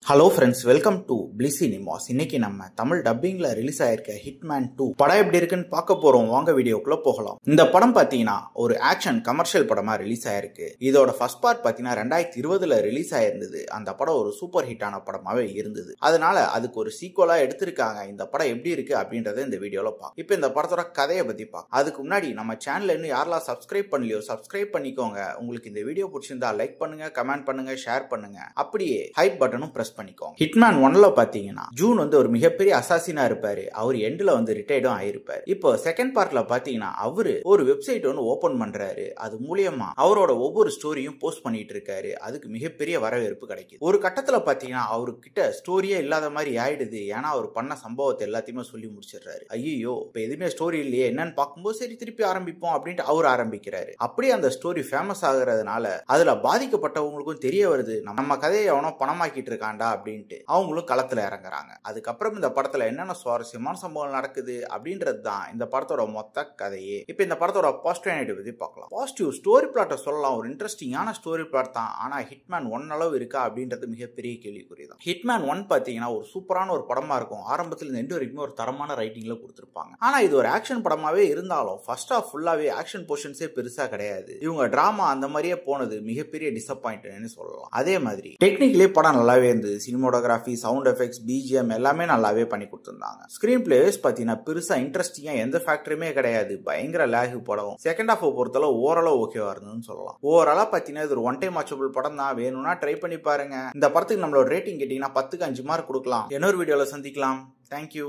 Hello friends, welcome to பிளிஸி நிமாஸ். இன்னைக்கு நம்ம தமிழ் டப்பிங்ல ரிலீஸ் ஆயிருக்க ஹிட்மேன் 2 படம் எப்படி இருக்குன்னு பார்க்க போறோம். வாங்க வீடியோக்குள்ள போகலாம். இந்த படம் பாத்தீங்கன்னா ஒரு ஆக்ஷன் கமர்ஷியல் படமா ரிலீஸ் ஆயிருக்கு. இதோட ஃபர்ஸ்ட் பார்ட் பாத்தீங்கன்னா 2020 ரிலீஸ் ஆயிருந்தது. அந்த படம் ஒரு சூப்பர் ஹிட்டான படமாவே இருந்தது. அதனால அதுக்கு ஒரு சீக்வலா எடுத்திருக்காங்க. இந்த படம் எப்படி இருக்கு அப்படின்றத இந்த வீடியோல பார்க்கலாம். இப்போ இந்த படத்தோட கதையை பத்தி பார்க்கலாம். அதுக்கு முன்னாடி நம்ம சேனல்ல இன்னும் யாரெல்லாம் சப்ஸ்கிரைப் பண்ணலையோ சப்ஸ்கிரைப் பண்ணிக்கோங்க. உங்களுக்கு இந்த வீடியோ பிடிச்சிருந்தா லைக் பண்ணுங்க, கமெண்ட் பண்ணுங்க, ஷேர் பண்ணுங்க. அப்படியே ஹைப் பட்டனும் பிரஸ் பண்ணிக்கோங்க. ஹிட்மேன் 1ல பாத்தீங்கன்னா ஜூன் ஒரு மிகப்பெரிய அசாசினா இருப்பாரு. அவர் எண்ட்ல ரிட்டையர்டும் ஆயிருப்பாரு. இப்போ செகண்ட் பார்ட்ல பாத்தீங்கன்னா அவரு ஒரு வெப்சைட் ஓபன் பண்றாரு. அது மூலியமா அவரோட ஒவ்வொரு ஸ்டோரியும் போஸ்ட் பண்ணிட்டு இருக்காரு. அதுக்கு மிகப்பெரிய வரவேற்பு கிடைக்குது. ஒரு கட்டத்துல பாத்தீங்கன்னா அவர்கிட்ட ஸ்டோரியே இல்லாத மாதிரி ஆயிடுது. ஏன்னா அவர் பண்ண சம்பவத்தை எல்லாத்தையுமே சொல்லி முடிச்சிடுறாரு. ஐயோ, இப்ப எதுவுமே ஸ்டோரி இல்லையே என்னன்னு பார்க்கும்போது சரி திருப்பி ஆரம்பிப்போம் அப்படின்ட்டு அவர் ஆரம்பிக்கிறாரு. அப்படியே அந்த ஸ்டோரி ஃபேமஸ் ஆகுறதுனால அதுல பாதிக்கப்பட்டவங்களுக்கும் தெரிய வருது, நம்ம கதையை எவனோ பணமாக்கிட்டு இருக்காண்டா அப்படின்ட்டு அவங்களும் களத்துல இறங்குறாங்க. அதுக்கப்புறம் இந்த படத்துல என்னென்ன சுவாரஸ்யமான சம்பவங்கள் நடக்குது அப்படின்றது தான் இந்த படத்தோட மொத்த கதையே. இப்ப இந்த படத்தோட பாசிட்டிவ் நெகட்டிவ் பத்தி பார்க்கலாம். பாசிட்டிவ் ஸ்டோரி பிளாட்டை சொல்லலாம், ஒரு இன்ட்ரெஸ்டிங்கான ஸ்டோரி பிளாட் தான். ஆனா ஹிட்மேன் 1 அளவு இருக்கா அப்படின்றது மிகப்பெரிய கேள்விக்குறி தான். ஹிட்மேன் 1 பாத்தீங்கன்னா ஒரு சூப்பரான ஒரு படமா இருக்கும். ஆரம்பத்துல இருந்து எண்டு வரைக்கும் ஒரு தரமான ரைட்டிங்ல கொடுத்திருப்பாங்க. ஆனா இது ஒரு ஆக்ஷன் படமாவே இருந்தாலும் ஃபர்ஸ்ட் ஹாஃப் ஃபுல்லாவே ஆக்ஷன் போர்ஷன்ஸே பெருசா கிடையாது. இவங்க டிராமா அந்த மாதிரியே போனது மிகப்பெரிய டிசப்பாயிண்ட்னு சொல்லலாம். அதே மாதிரி டெக்னிக்கலி படம் நல்லாவே இருந்தது. சினிமோட்டோகிராஃபி, சவுண்ட் எஃபெக்ட்ஸ், பிஜிஎம் எல்லாமே நல்லாவே பண்ணி கொடுத்திருந்தாங்க. ஸ்கிரீன் பிளேஸ் பாத்தீங்கன்னா பெருசா இன்ட்ரெஸ்டிங்கா எந்த ஃபேக்டருமே கிடையாது. பயங்கர லேக் படம். செகண்ட் ஹாஃப் பொறுத்தளவு ஓரளவு ஓகேவா இருந்ததுன்னு சொல்லலாம். ஓவராலா பாத்தீங்கன்னா இது ஒரு ஒன் டைம் வாட்சபிள் படம் தான். வேணும்னா ட்ரை பண்ணி பாருங்க. இந்த படத்துக்கு நம்மளோட ரேட்டிங் கேட்டீங்கன்னா 10க்கு 5 மார்க் கொடுக்கலாம். இன்னொரு வீடியோல சந்திக்கலாம். தேங்க்யூ.